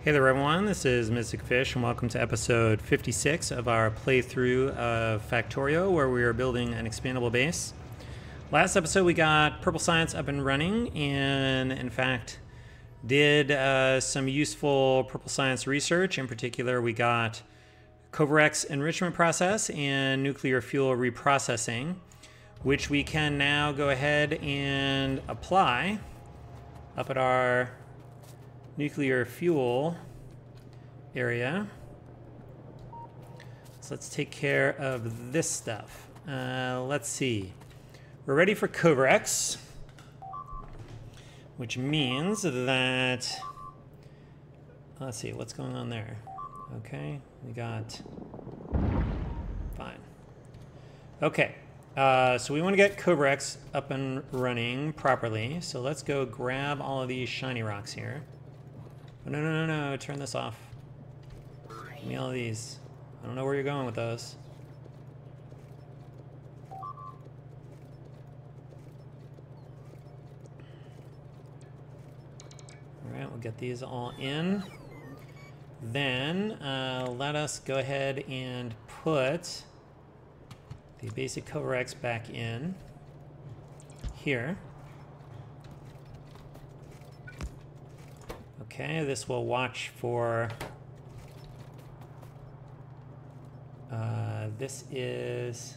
Hey there everyone, this is Mystic Fish and welcome to episode 56 of our playthrough of Factorio, where we are building an expandable base. Last episode we got Purple Science up and running and in fact did some useful Purple Science research. In particular, we got Kovarex enrichment process and nuclear fuel reprocessing, which we can now go ahead and apply up at our nuclear fuel area. So let's take care of this stuff. Let's see. We're ready for Kovarex, which means that, let's see, what's going on there? Okay, we got, fine. Okay, so we want to get Kovarex up and running properly. So let's go grab all of these shiny rocks here. Oh, no, turn this off. Give me all of these. I don't know where you're going with those. Alright, we'll get these all in. Then, let us go ahead and put the basic Kovarex back in here. Okay, this will watch for, this is,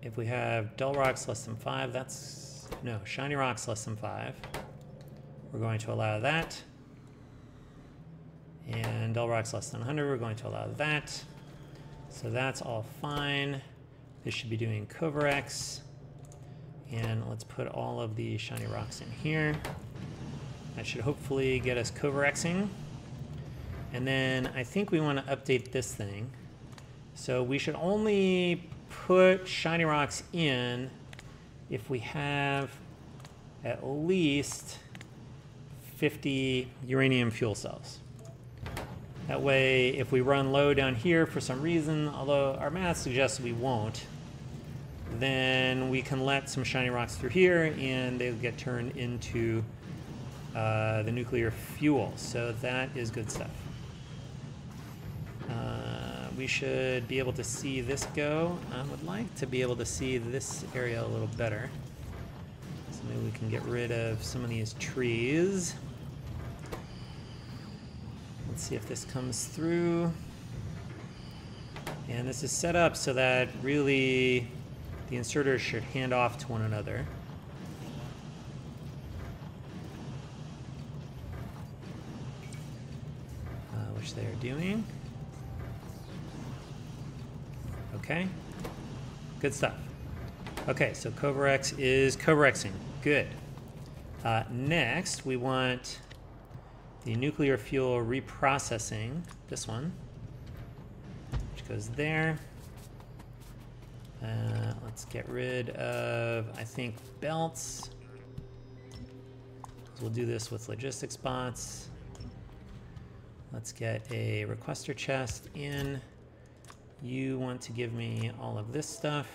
if we have dull rocks less than 5, that's, no, shiny rocks less than 5. We're going to allow that. And dull rocks less than 100, we're going to allow that. So that's all fine. This should be doing Kovarex. And let's put all of the shiny rocks in here. That should hopefully get us Kovarexing. And then I think we want to update this thing. So we should only put shiny rocks in if we have at least 50 uranium fuel cells. That way, if we run low down here for some reason, although our math suggests we won't, then we can let some shiny rocks through here and they'll get turned into the nuclear fuel. So that is good stuff. We should be able to see this go. I would like to be able to see this area a little better. So maybe we can get rid of some of these trees. Let's see if this comes through. And this is set up so that really the inserters should hand off to one another. Which they are doing. Okay, good stuff. Okay, so Kovarex is Kovarexing. Good. Next, we want the nuclear fuel reprocessing, this one, which goes there. Let's get rid of, I think, belts. We'll do this with logistics bots. Let's get a requester chest in. You want to give me all of this stuff.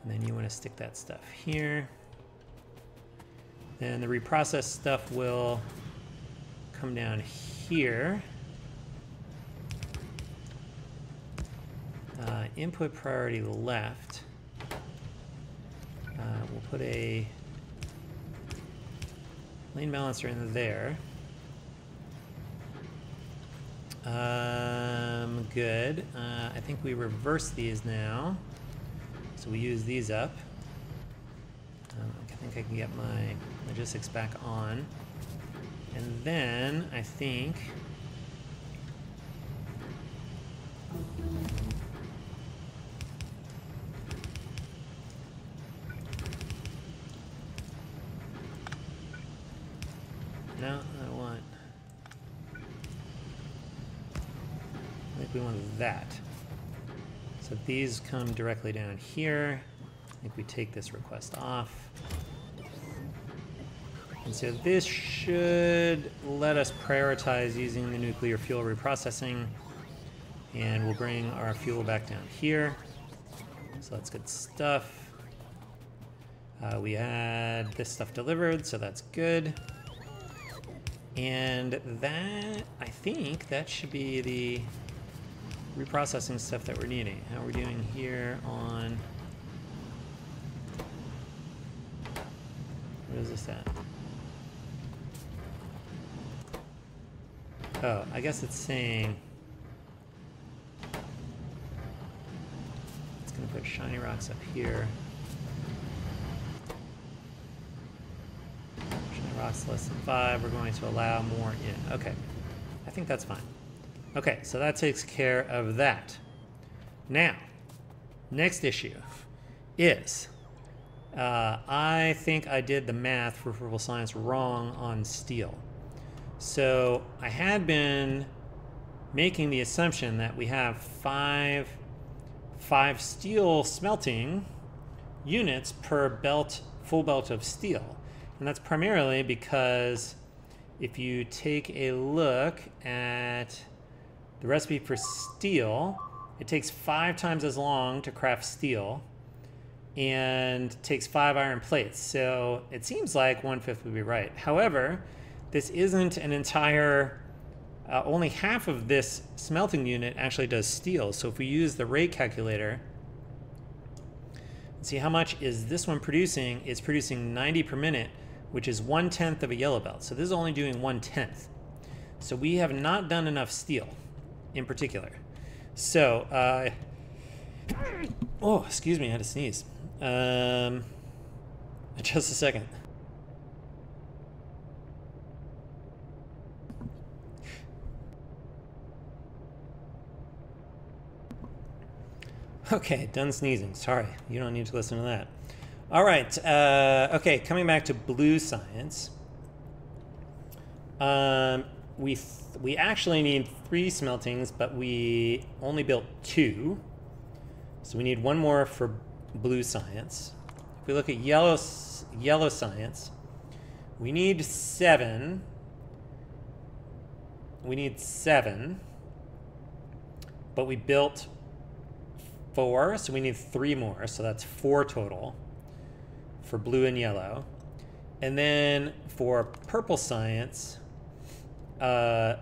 And then you want to stick that stuff here. Then the reprocessed stuff will come down here. Input priority left. We'll put a lane balancer in there. Good. I think we reverse these now. So we use these up. I think I can get my logistics back on. And then I think we want that. So these come directly down here. I think we take this request off. And so this should let us prioritize using the nuclear fuel reprocessing, and we'll bring our fuel back down here. So that's good stuff. We had this stuff delivered, so that's good. And that, I think that should be the reprocessing stuff that we're needing. How are we doing here on... What is this at? Oh, I guess it's saying... It's going to put shiny rocks up here. Shiny rocks less than 5. We're going to allow more in. Okay. I think that's fine. Okay, so that takes care of that. Now, next issue is... I think I did the math for purple science wrong on steel. So I had been making the assumption that we have five steel smelting units per belt, full belt of steel. And that's primarily because if you take a look at the recipe for steel, it takes 5 times as long to craft steel and takes 5 iron plates. So it seems like 1/5 would be right. However, this isn't an entire, only half of this smelting unit actually does steel. So if we use the rate calculator, see how much is this one producing? It's producing 90 per minute, which is 1/10 of a yellow belt. So this is only doing 1/10. So we have not done enough steel in particular. So, oh, excuse me, I had to sneeze. Just a second. Okay, done sneezing. Sorry, you don't need to listen to that. All right, okay, coming back to blue science. We actually need 3 smeltings, but we only built 2. So we need 1 more for blue science. If we look at yellow science, we need 7. We need 7, but we built 4, so we need 3 more, so that's 4 total for blue and yellow. And then for purple science,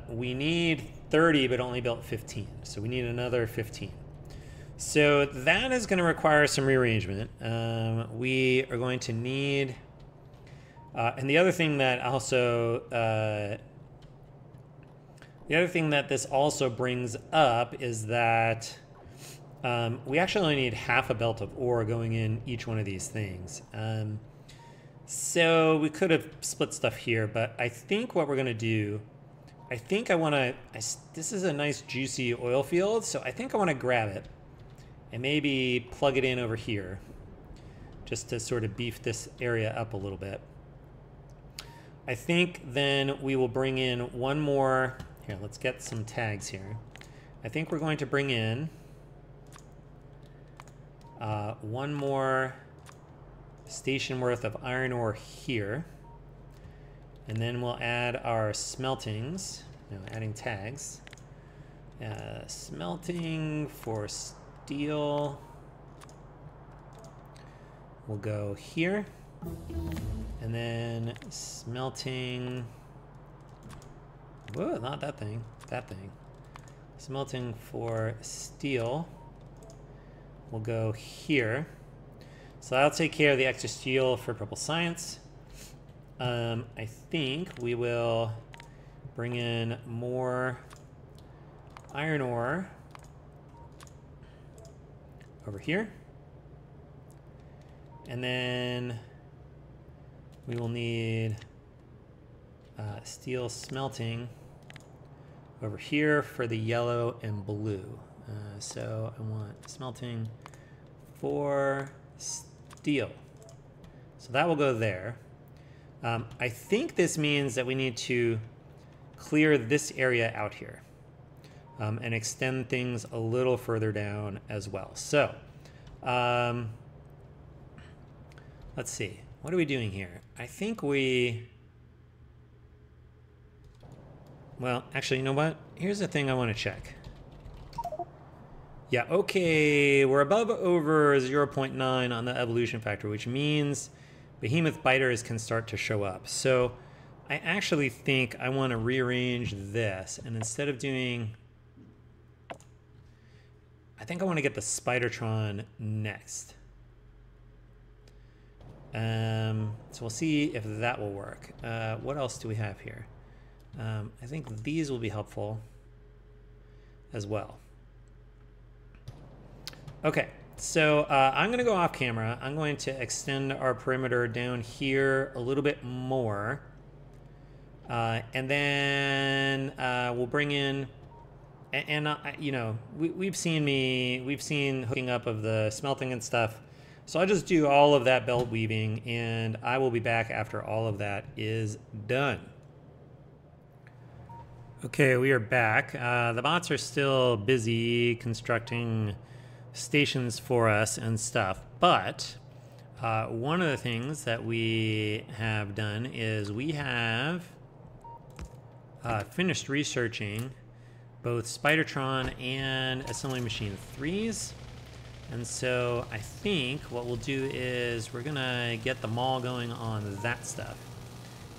we need 30, but only built 15, so we need another 15. So that is going to require some rearrangement. We are going to need, and the other thing that also, the other thing that this also brings up is that we actually only need half a belt of ore going in each one of these things. So we could have split stuff here, but I think what we're going to do, I think I want to, this is a nice juicy oil field, so I think I want to grab it and maybe plug it in over here just to sort of beef this area up a little bit. I think then we will bring in 1 more, here, let's get some tags here. I think we're going to bring in 1 more station worth of iron ore here. And then we'll add our smeltings, adding tags. Smelting for steel will go here. And then smelting, whoa, not that thing, that thing. Smelting for steel will go here. So that'll take care of the extra steel for purple science. I think we will bring in more iron ore over here. And then we will need steel smelting over here for the yellow and blue. So I want smelting for steel. So that will go there. I think this means that we need to clear this area out here and extend things a little further down as well. So let's see. What are we doing here? I think we... Well, actually, you know what? Here's the thing I want to check. Yeah, okay, we're above over 0.9 on the evolution factor, which means behemoth biters can start to show up. So I actually think I want to rearrange this, and instead of doing, I think I want to get the Spidertron next. So we'll see if that will work. What else do we have here? I think these will be helpful as well. Okay, so I'm going to go off camera. I'm going to extend our perimeter down here a little bit more. And then we'll bring in, you know, we've seen hooking up of the smelting and stuff. So I'll just do all of that belt weaving, and I will be back after all of that is done. Okay, we are back. The bots are still busy constructing stations for us and stuff, but one of the things that we have done is we have finished researching both Spidertron and Assembly Machine 3s. And so I think what we'll do is we're gonna get the mall going on that stuff.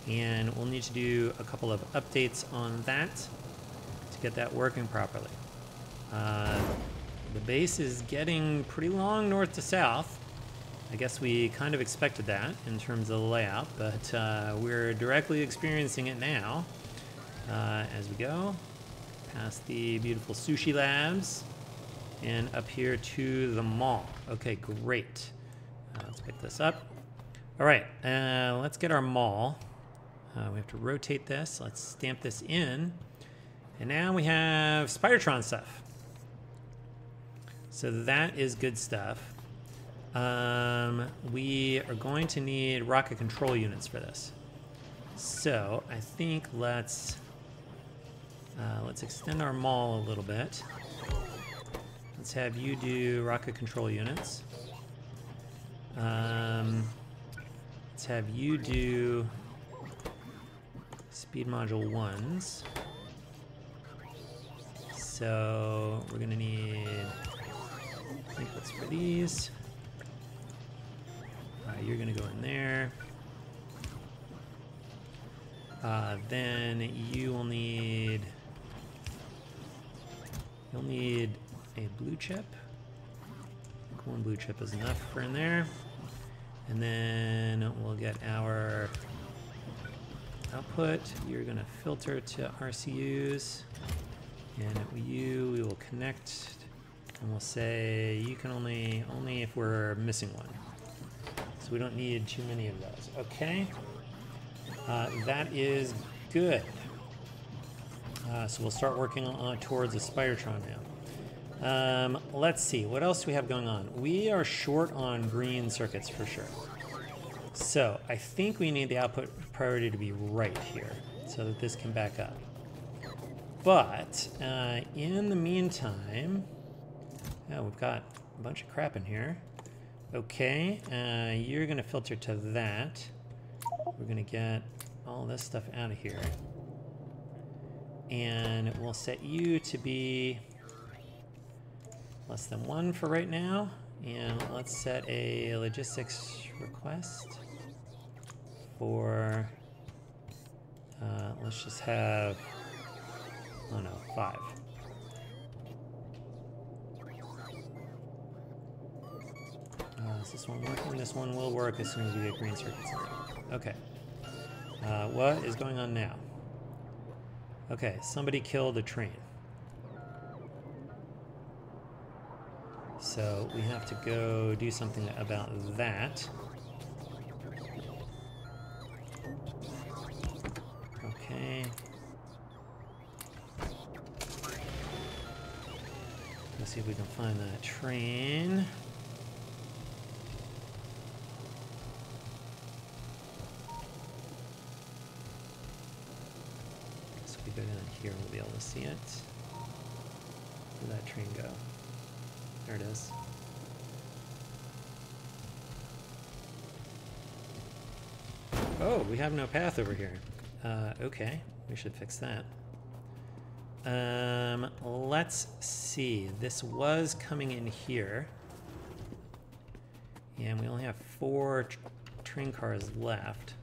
And we'll need to do a couple of updates on that to get that working properly. The base is getting pretty long north to south. I guess we kind of expected that in terms of the layout, but we're directly experiencing it now as we go past the beautiful sushi labs and up here to the mall. Okay, great. Let's pick this up. All right, let's get our mall. We have to rotate this. Let's stamp this in. And now we have Spidertron stuff. So that is good stuff. We are going to need rocket control units for this. So I think let's extend our mall a little bit. Let's have you do rocket control units. Let's have you do speed module 1s. So we're gonna need inputs for these. You're gonna go in there. Then you'll need a blue chip. I think one blue chip is enough for in there. And then we'll get our output. You're gonna filter to RCUs. And we will connect, and we'll say you can only if we're missing one. So we don't need too many of those. Okay, that is good. So we'll start working on towards the Spidertron now. Let's see, what else do we have going on? We are short on green circuits for sure. So I think we need the output priority to be right here so that this can back up. But in the meantime, we've got a bunch of crap in here. Okay, you're gonna filter to that. We're gonna get all this stuff out of here. And we'll set you to be less than 1 for right now. And let's set a logistics request for, let's just have, oh no, 5. Is this one working? This one will work as soon as we get green circuits in. Okay. What is going on now? Okay, somebody killed a train. So we have to go do something about that. Okay. Let's see if we can find that train. So we go down here, we'll be able to see it. Where'd that train go? There it is. Oh, we have no path over here. Okay, we should fix that. Let's see. This was coming in here. And we only have 4 train cars left.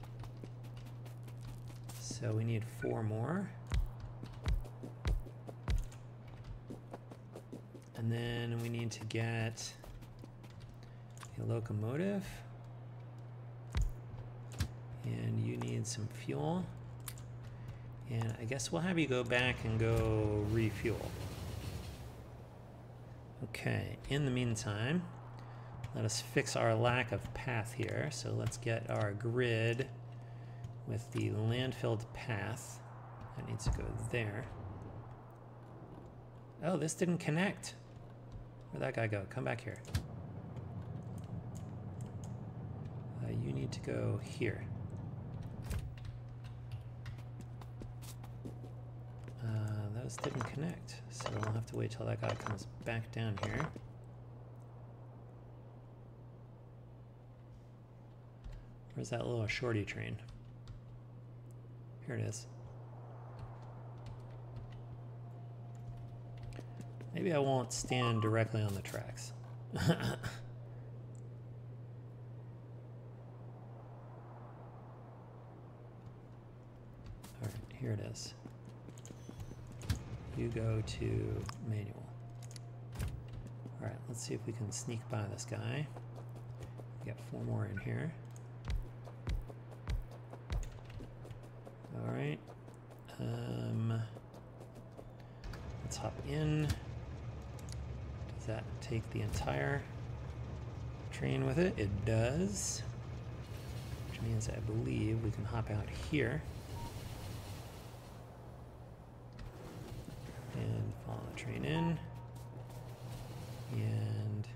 So we need 4 more. And then we need to get a locomotive. And you need some fuel. And I guess we'll have you go back and go refuel. Okay, in the meantime, let us fix our lack of path here. So let's get our grid with the landfilled path. That needs to go there. Oh, this didn't connect. Where'd that guy go? Come back here. You need to go here. Those didn't connect, so we'll have to wait till that guy comes back down here. Where's that little shorty train? Here it is. Maybe I won't stand directly on the tracks. Alright, here it is. You go to manual. Alright, let's see if we can sneak by this guy. We got 4 more in here. Alright. Let's hop in. Does that take the entire train with it? It does. Which means I believe we can hop out here. And follow the train in. And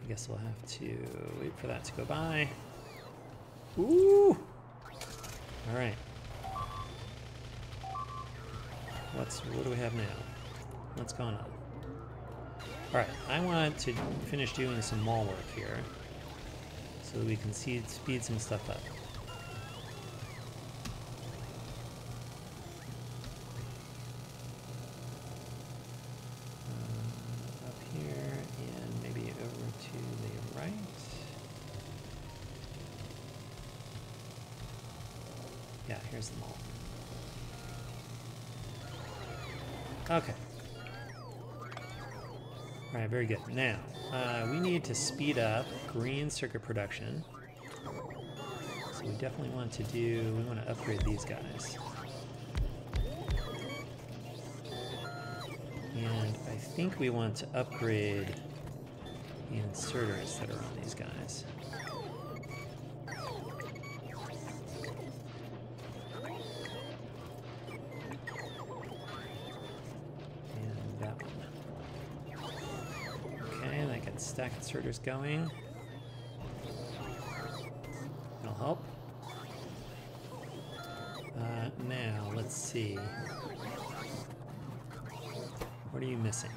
I guess we'll have to wait for that to go by. Ooh! Alright. What do we have now? What's going on? Alright, I want to finish doing some mall work here so that we can speed some stuff up. Up here and maybe over to the right. Yeah, here's the mall. Okay. All right, very good. Now, we need to speed up green circuit production. So we definitely want to upgrade these guys. And I think we want to upgrade the inserters that are on these guys. Stack inserters going. That'll help. Now, let's see. What are you missing?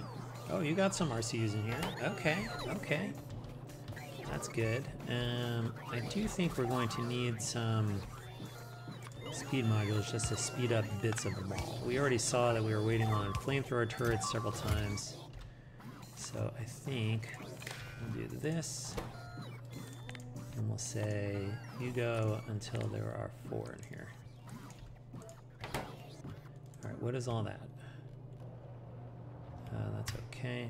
Oh, you got some RCUs in here. Okay, okay. That's good. I do think we're going to need some speed modules just to speed up bits of the mall. We already saw that we were waiting on flamethrower turrets several times. So I think we'll do this, and we'll say you go until there are 4 in here. All right, what is all that? That's okay.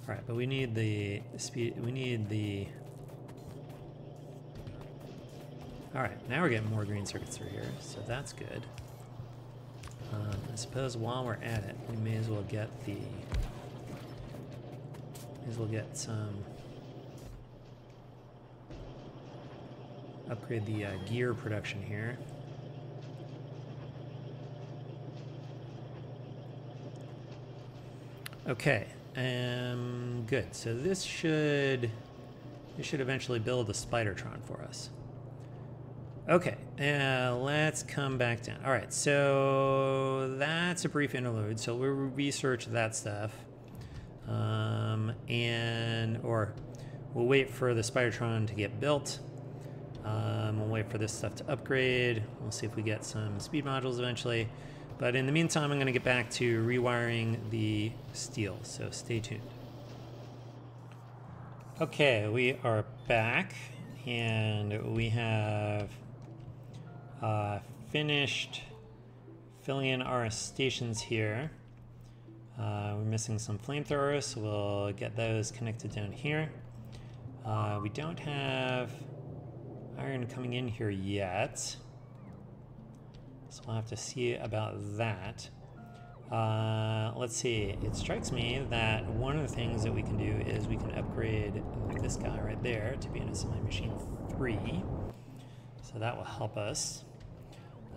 All right, but we need the speed. We need the. All right, now we're getting more green circuits through here, so that's good. I suppose while we're at it, we may as well get the. We'll get some, upgrade the gear production here. Okay, good. So this should eventually build a Spidertron for us. Okay, let's come back down. All right, so that's a brief interlude. So we'll research that stuff. Or we'll wait for the Spidertron to get built. We'll wait for this stuff to upgrade. We'll see if we get some speed modules eventually. But in the meantime, I'm going to get back to rewiring the steel, so stay tuned. Okay, we are back, and we have finished filling in our stations here. We're missing some flamethrowers, so we'll get those connected down here. We don't have iron coming in here yet, so we'll have to see about that. Let's see, it strikes me that one of the things that we can do is we can upgrade this guy right there to be an assembly machine 3. So that will help us.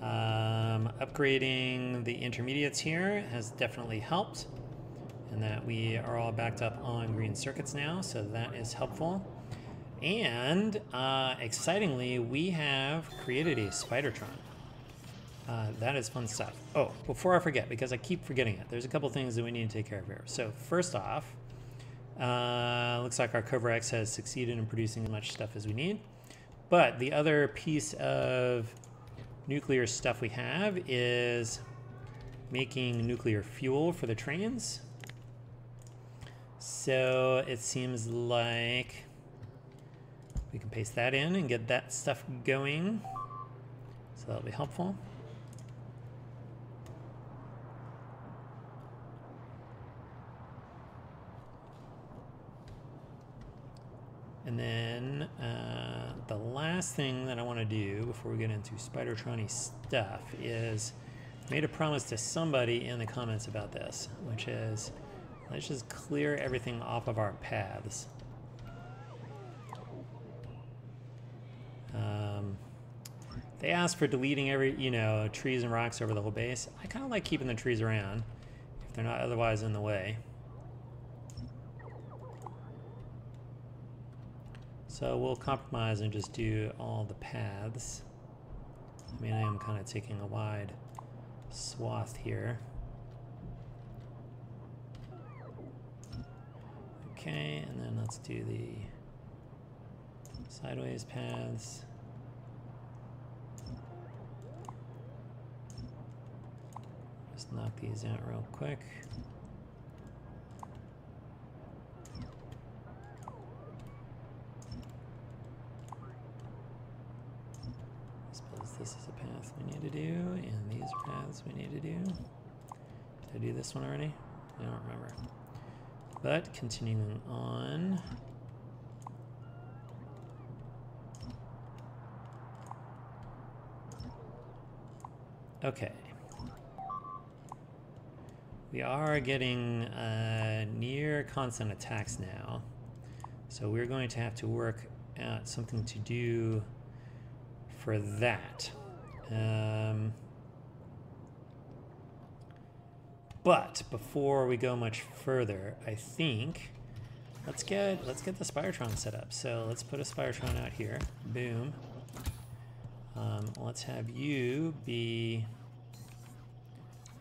Upgrading the intermediates here has definitely helped, and that we are all backed up on green circuits now, so that is helpful. And excitingly, we have created a Spidertron. That is fun stuff. Oh, before I forget, because I keep forgetting it, there's a couple things that we need to take care of here. So first off, looks like our Kovarex has succeeded in producing as much stuff as we need. But the other piece of nuclear stuff we have is making nuclear fuel for the trains. So it seems like we can paste that in and get that stuff going. So that'll be helpful. And then the last thing that I want to do before we get into Spidertron-y stuff is I made a promise to somebody in the comments about this, which is let's just clear everything off of our paths. They asked for deleting every, trees and rocks over the whole base. I kind of like keeping the trees around if they're not otherwise in the way. So we'll compromise and just do all the paths. I mean, I am kind of taking a wide swath here. Okay, and then let's do the sideways paths. Just knock these out real quick. This is a path we need to do, and these are paths we need to do. Did I do this one already? I don't remember. But continuing on. Okay. We are getting near constant attacks now. So we're going to have to work out something to do for that. But before we go much further, I think let's get the Spidertron set up. So let's put a Spidertron out here. Boom. Let's have you be.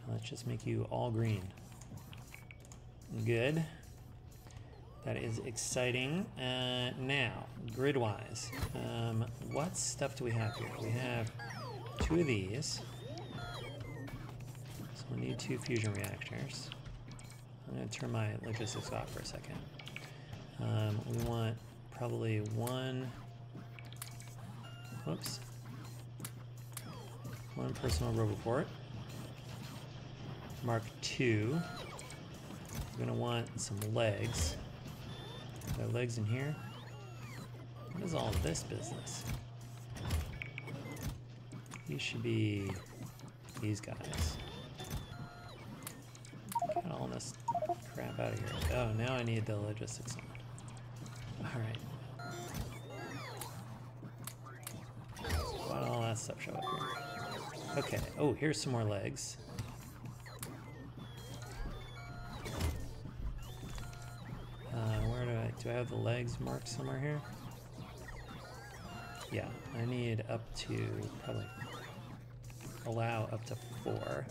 Let's just make you all green. Good. That is exciting. Now, grid-wise, what stuff do we have here? We have 2 of these. So we need 2 fusion reactors. I'm going to turn my logistics off for a second. We want probably 1. Whoops. 1 personal roboport. Mark 2. We're going to want some legs. Are there legs in here? What is all this business? These should be these guys. Get all this crap out of here. Oh, now I need the logistics on. Alright. Why did all that stuff show up here? Okay. Oh, here's some more legs. Do I have the legs marked somewhere here? Yeah, I need up to probably allow up to 4.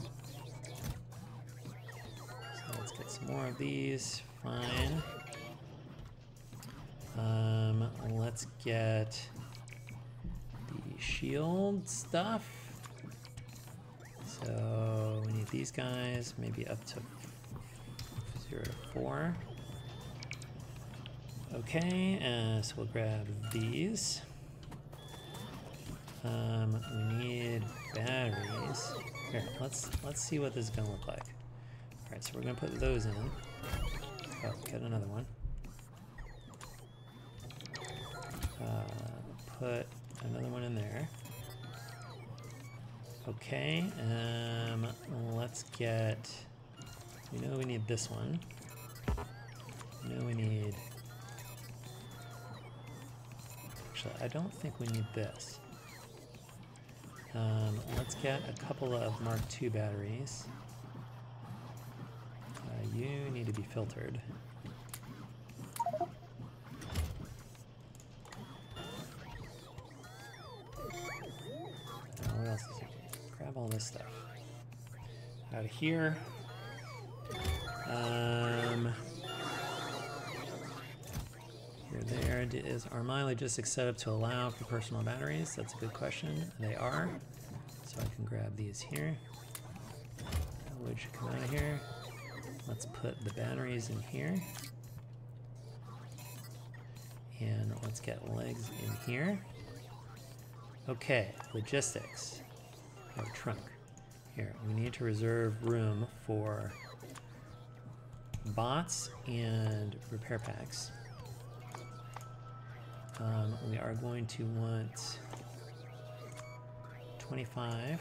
So let's get some more of these. Fine. Let's get the shield stuff. So we need these guys, maybe up to 0 to 4. Okay, so we'll grab these. We need batteries. Here, let's see what this is gonna look like. All right, so we're gonna put those in. Oh, get another one. Put another one in there. Okay, let's get. We know we need this one. We know we need. Actually, I don't think we need this. Let's get a couple of Mark II batteries. You need to be filtered. What else is here? Grab all this stuff out of here. Here, there. Is our logistics set up to allow for personal batteries? That's a good question. They are. So I can grab these here. That wood should come out of here. Let's put the batteries in here. And let's get legs in here. Okay, logistics. Our trunk. Here, we need to reserve room for bots and repair packs. We are going to want 25.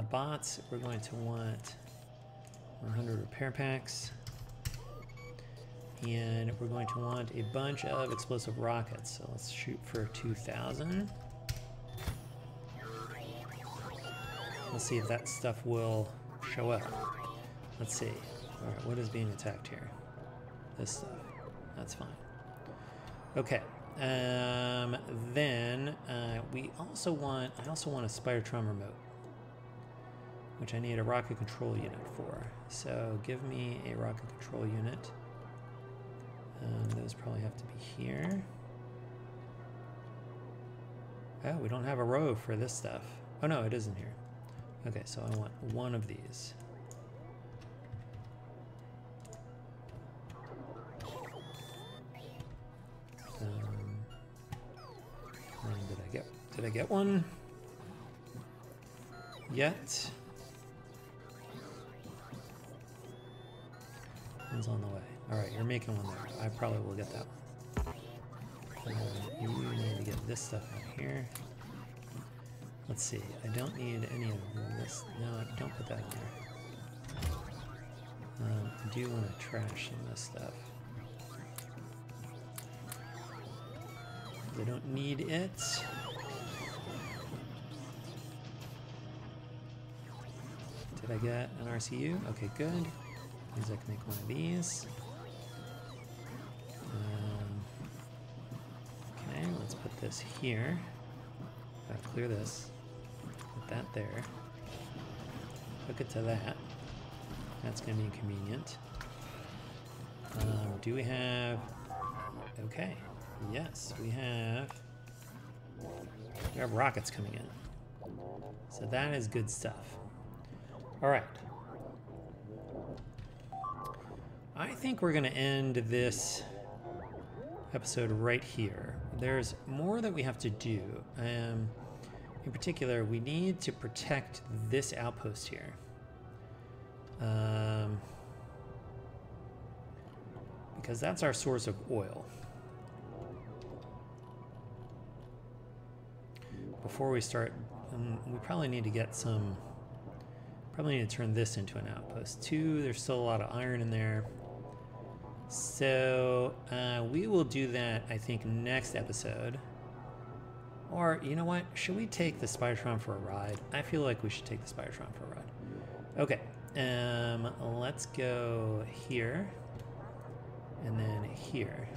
Bots, we're going to want 100 repair packs. And we're going to want a bunch of explosive rockets. So let's shoot for 2,000. Let's see if that stuff will show up. Let's see. All right, what is being attacked here? This stuff. That's fine. Okay. Then we also want. I also want a Spidertron remote, which I need a rocket control unit for. So give me a rocket control unit. Those probably have to be here. Oh, we don't have a row for this stuff. Oh no, it isn't here. Okay, so I want one of these. Did I get one? Yet? One's on the way. Alright, you're making one there. I probably will get that one. You need to get this stuff out here. Let's see. I don't need any of this. No, don't put that in there. I do want to trash some of this stuff. I don't need it. Did I get an RCU? Okay, good. Means I can make one of these. Okay, let's put this here. Gotta clear this. Put that there. Hook it to that. That's gonna be inconvenient. Do we have... Okay. Yes, we have rockets coming in. So that is good stuff. All right. I think we're going to end this episode right here. There's more that we have to do. In particular, we need to protect this outpost here. Because that's our source of oil. Before we start, we probably need to get some... Probably need to turn this into an outpost too. There's still a lot of iron in there. So we will do that, I think, next episode. Or, you know what? Should we take the Spidertron for a ride? I feel like we should take the Spidertron for a ride. Okay. Let's go here. And then here.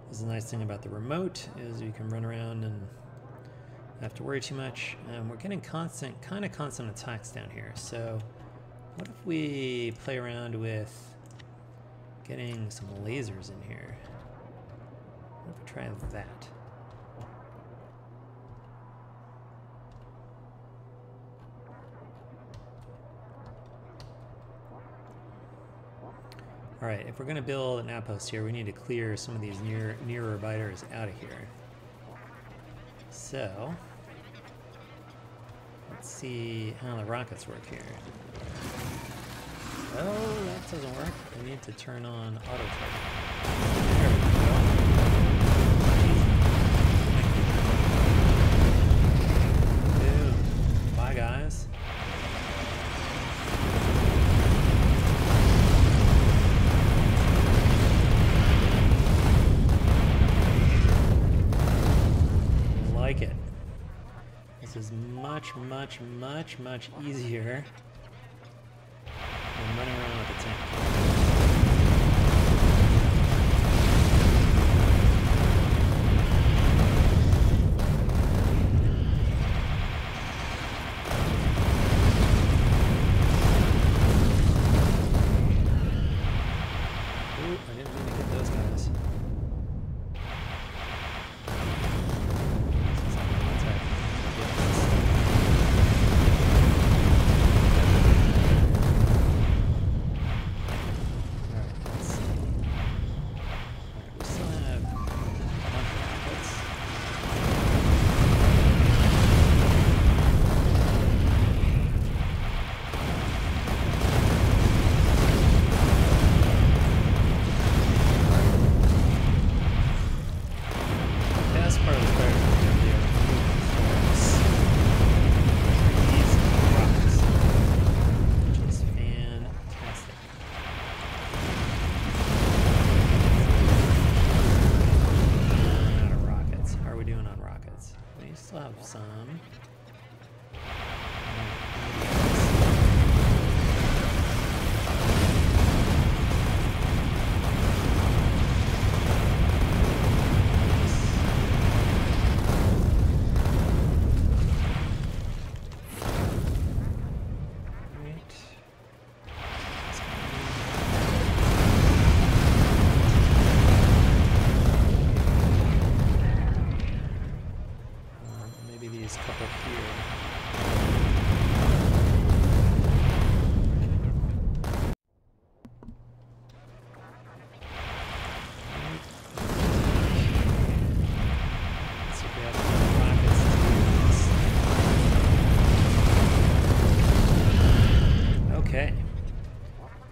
This is the nice thing about the remote, is you can run around and not have to worry too much. We're getting kind of constant attacks down here. So what if we play around with getting some lasers in here? What if we try that? All right, if we're gonna build an outpost here, we need to clear some of these nearer biters out of here. So, let's see how the rockets work here. Oh, that doesn't work. We need to turn on auto target. There we go. Boom. Bye, guys. Like it. This is much, much, much, much easier than running around with a tank. Ooh, I didn't mean to hit those guys.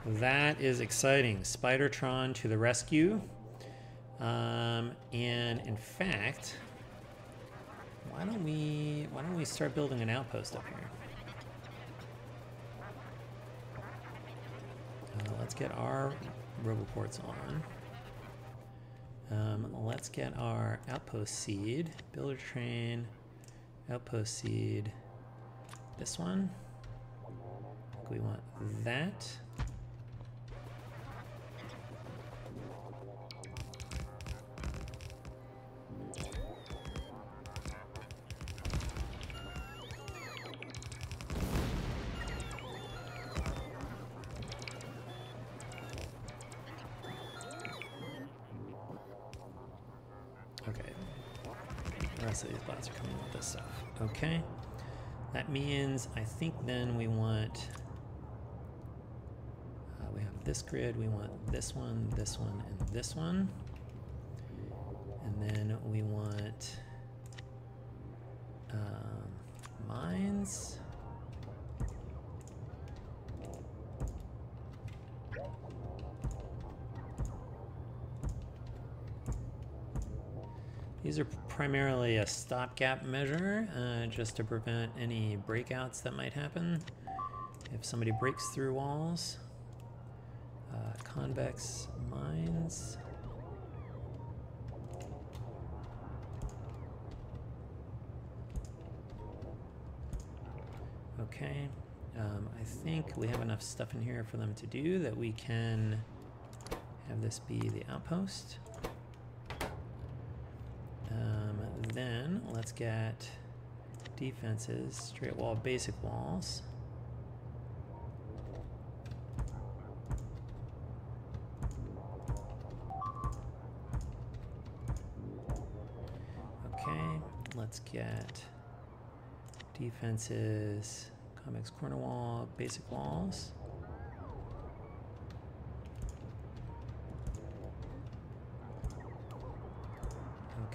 That is exciting. Spidertron to the rescue. And in fact, why don't we start building an outpost up here? Let's get our roboports on. Let's get our outpost seed, builder train, outpost seed. This one. I think we want that. Okay, the rest of these bots are coming with this stuff. Okay, that means I think then we want, we have this grid, we want this one, and this one. And then we want mines. These are primarily a stopgap measure, just to prevent any breakouts that might happen if somebody breaks through walls. Convex mines. Okay, I think we have enough stuff in here for them to do that we can have this be the outpost. Then let's get defenses, straight wall, basic walls. Okay, let's get defenses, convex corner wall, basic walls.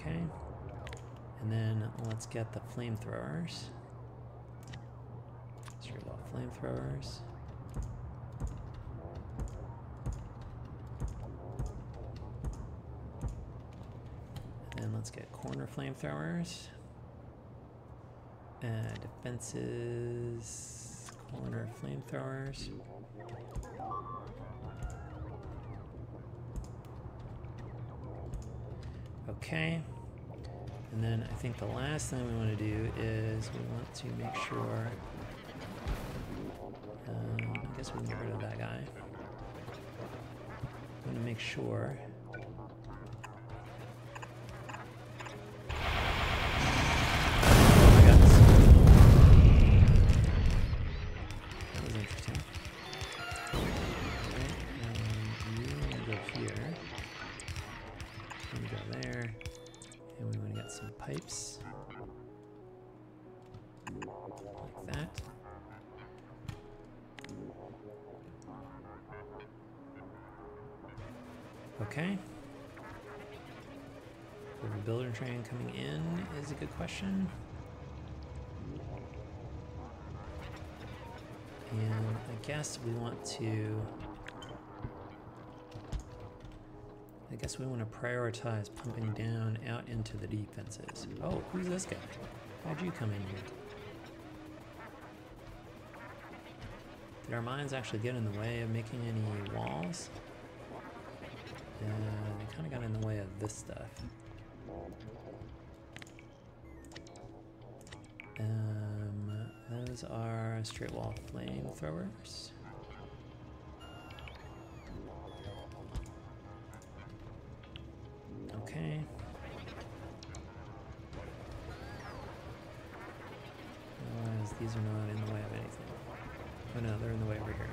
Okay. And then let's get the flamethrowers. Straight wall flamethrowers. And then let's get corner flamethrowers. Defenses, corner flamethrowers. Okay. And then I think the last thing we want to do is we want to make sure, I guess we can get rid of that guy. We want to make sure pipes like that. Okay. The builder train coming in is a good question. And I guess we want to prioritize pumping down out into the defenses. Oh, who's this guy? How'd you come in here? Did our mines actually get in the way of making any walls? Yeah, they kind of got in the way of this stuff. Those are straight wall flamethrowers. Okay. Otherwise, these are not in the way of anything. Oh no, they're in the way over here.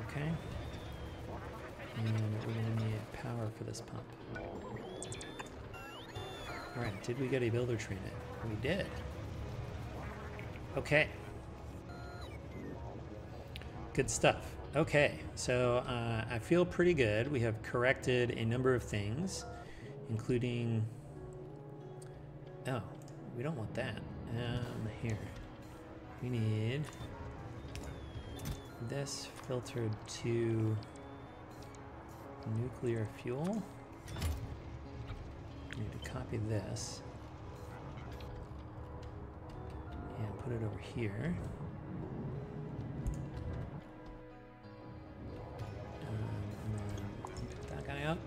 Okay. And we're going to need power for this pump. Alright, did we get a builder train in? We did. Okay. Good stuff. Okay, so I feel pretty good. We have corrected a number of things, including... Oh, we don't want that. Here. We need this filtered to nuclear fuel. We need to copy this and put it over here. And then pick that guy up.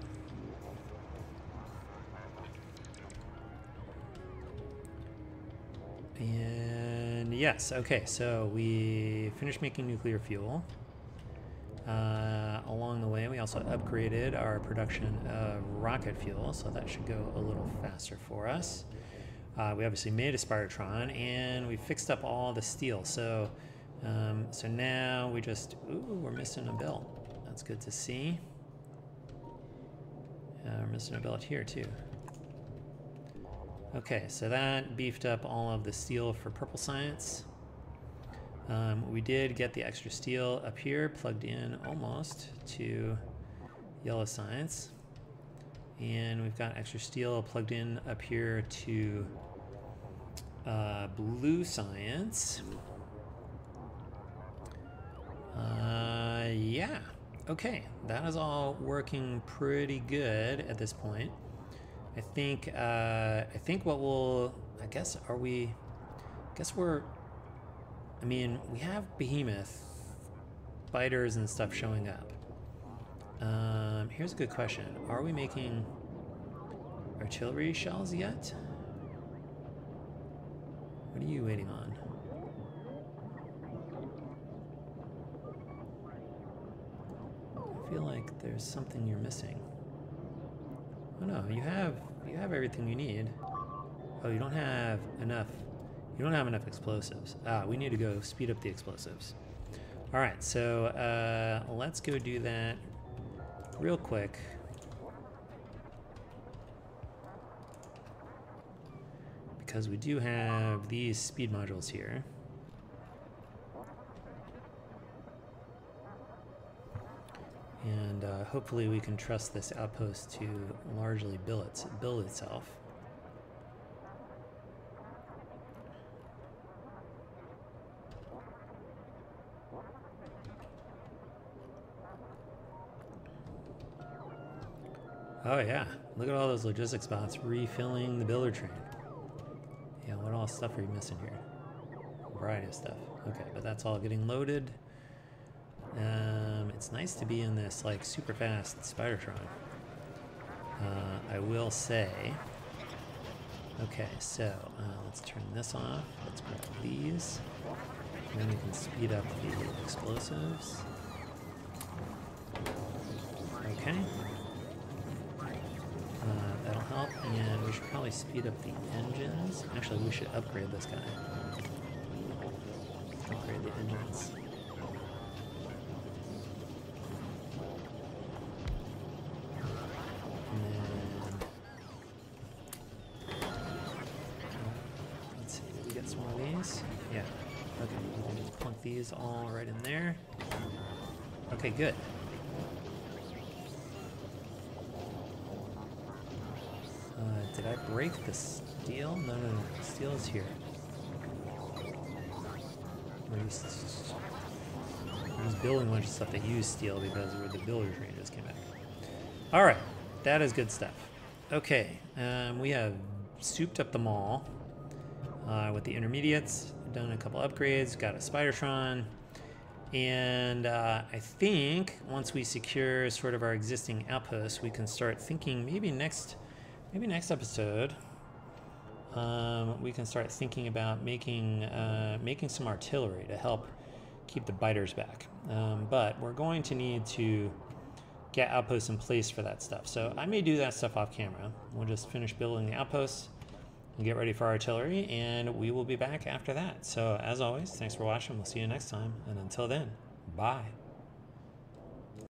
And yes, okay, so we finished making nuclear fuel. Along the way, we also upgraded our production of rocket fuel, so that should go a little faster for us. We obviously made a Spidertron, and we fixed up all the steel. So, so now we just, ooh, we're missing a belt. That's good to see. We're missing a belt here too. Okay, so that beefed up all of the steel for purple science. We did get the extra steel up here plugged in almost to yellow science. And we've got extra steel plugged in up here to blue science. Yeah, okay, that is all working pretty good at this point. I think what we'll, I guess I mean, we have behemoth, spiders and stuff showing up. Here's a good question. Are we making artillery shells yet? What are you waiting on? I feel like there's something you're missing. Oh no, you have everything you need. Oh, you don't have enough. You don't have enough explosives. Ah, we need to go speed up the explosives. All right, so let's go do that real quick. because we do have these speed modules here. And hopefully we can trust this outpost to largely build itself. Oh yeah, look at all those logistics spots refilling the builder train. Yeah, what all stuff are you missing here? A variety of stuff. Okay, but that's all getting loaded. It's nice to be in this like super fast Spidertron. I will say. Okay, so let's turn this off. Let's grab these. And then we can speed up the explosives. Okay. That'll help, and we should probably speed up the engines. Actually, we should upgrade this guy. Upgrade the engines. And then, let's see, did we get some more of these? Yeah. Okay, we can just plunk these all right in there. Okay, good. Did I break the steel? No. The steel is here. I'm just building a bunch of stuff that use steel because the builder train just came back. All right, that is good stuff. Okay, we have souped up the mall with the intermediates, done a couple upgrades, got a Spidertron, and I think once we secure sort of our existing outposts, we can start thinking maybe next episode, we can start thinking about making some artillery to help keep the biters back. But we're going to need to get outposts in place for that stuff. So I may do that stuff off camera. We'll just finish building the outposts and get ready for artillery, and we will be back after that. So as always, thanks for watching. We'll see you next time. And until then, bye.